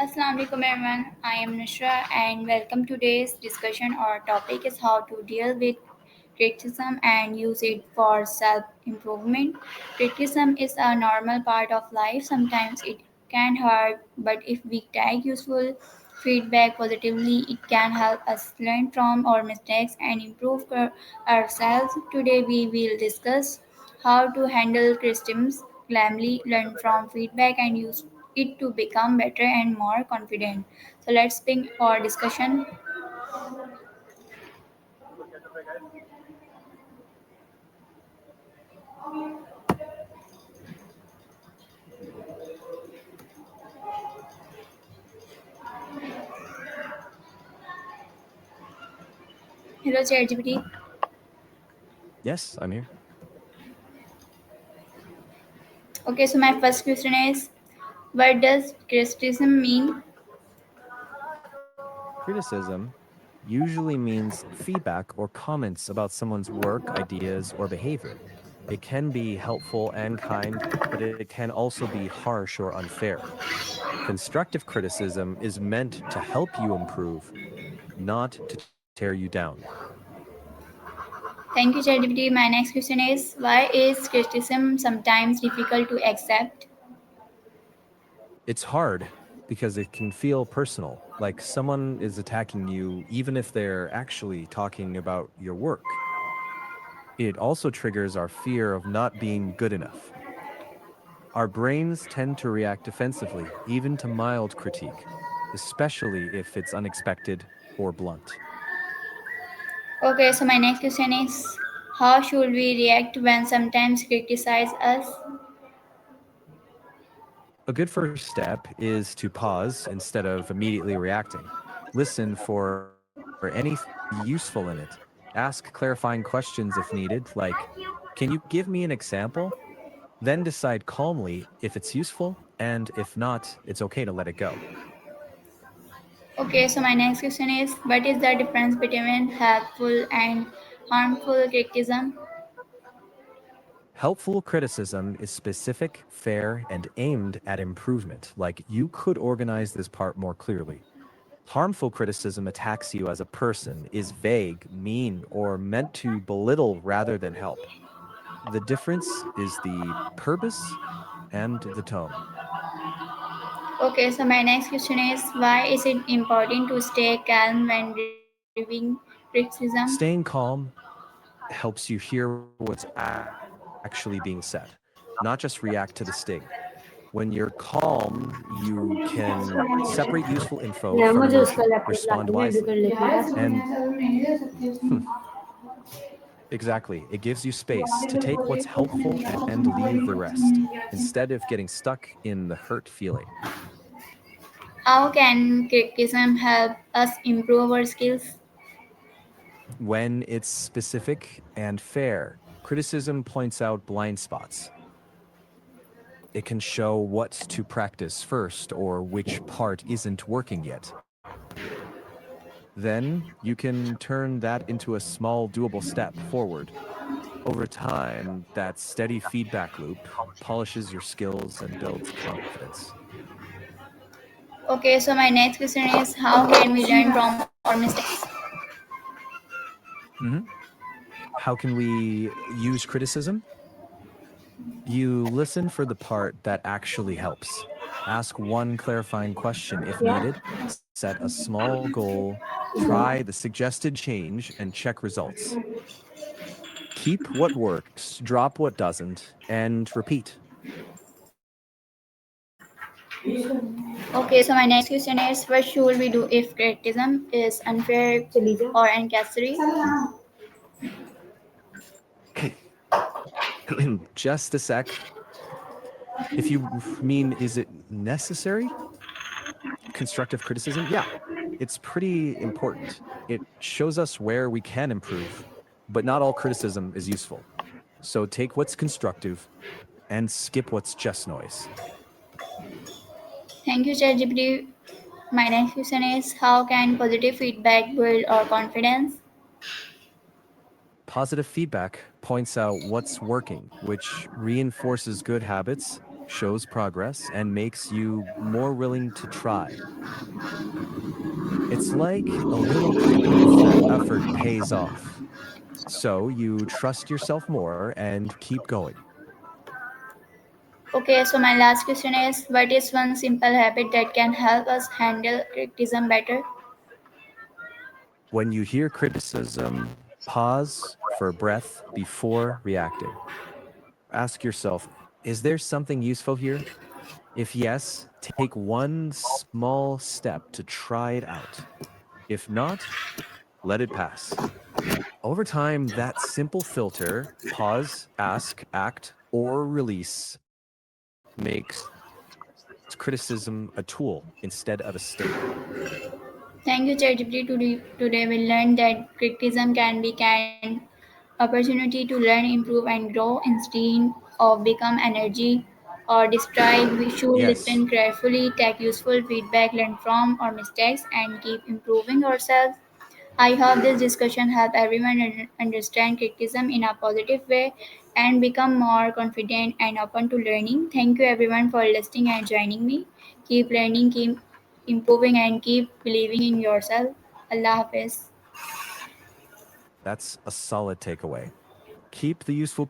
Assalamu alaikum everyone. I am Nashra and welcome to today's discussion. Our topic is how to deal with criticism and use it for self improvement. Criticism is a normal part of life. Sometimes it can hurt, but if we take useful feedback positively, it can help us learn from our mistakes and improve ourselves. Today we will discuss how to handle criticism calmly, learn from feedback, and use it to become better and more confident. So let's begin our discussion. Hello, ChatGPT. Yes, I'm here. Okay, so my first question is, what does criticism mean? Criticism usually means feedback or comments about someone's work, ideas, or behavior. It can be helpful and kind, but it can also be harsh or unfair. Constructive criticism is meant to help you improve, not to tear you down. Thank you, ChatGPT. My next question is, why is criticism sometimes difficult to accept? It's hard because it can feel personal, like someone is attacking you, even if they're actually talking about your work. It also triggers our fear of not being good enough. Our brains tend to react defensively, even to mild critique, especially if it's unexpected or blunt. Okay, so my next question is, how should we react when sometimes criticize us? A good first step is to pause instead of immediately reacting. Listen for anything useful in it. Ask clarifying questions if needed, like, can you give me an example? Then decide calmly if it's useful, and if not, it's okay to let it go. Okay, so my next question is, what is the difference between helpful and harmful criticism? Helpful criticism is specific, fair, and aimed at improvement, like you could organize this part more clearly. Harmful criticism attacks you as a person, is vague, mean, or meant to belittle rather than help. The difference is the purpose and the tone. Okay, so my next question is, why is it important to stay calm when reviewing criticism? Staying calm helps you hear what's actually being said, not just react to the sting. When you're calm, you can separate useful info from emotion, respond wisely. And exactly, it gives you space to take what's helpful and leave the rest, instead of getting stuck in the hurt feeling. How can criticism help us improve our skills? When it's specific and fair, criticism points out blind spots. It can show what to practice first or which part isn't working yet. Then you can turn that into a small, doable step forward. Over time, that steady feedback loop polishes your skills and builds confidence. Okay, so my next question is, how can we learn from our mistakes? Mhm. How can we use criticism? You listen for the part that actually helps. Ask one clarifying question if needed, set a small goal, try the suggested change, and check results. Keep what works, drop what doesn't, and repeat. Okay, so my next question is, what should we do if criticism is unfair or unnecessary? Just a sec. If you mean, is it necessary? Constructive criticism? Yeah, it's pretty important. It shows us where we can improve, but not all criticism is useful. So take what's constructive and skip what's just noise. Thank you, ChatGPT. My next question is, how can positive feedback build our confidence? Positive feedback points out what's working, which reinforces good habits shows progress, and makes you more willing to try. It's like a little proof that effort pays off. So you trust yourself more and keep going. Okay, so my last question is, what is one simple habit that can help us handle criticism better? When you hear criticism, pause for breath before reacting. Ask yourself, is there something useful here? If yes, take one small step to try it out. If not, let it pass. Over time, that simple filter, pause, ask, act, or release, makes criticism a tool instead of a state. Thank you, ChatGPT. Today we learned that criticism can be an opportunity to learn, improve, and grow instead of become energy or destroy. We should Yes, listen carefully, take useful feedback, learn from our mistakes, and keep improving ourselves. I hope this discussion helped everyone understand criticism in a positive way and become more confident and open to learning. Thank you everyone for listening and joining me. Keep learning, keep improving, and keep believing in yourself. Allah Hafiz. that's a solid takeaway. Keep the useful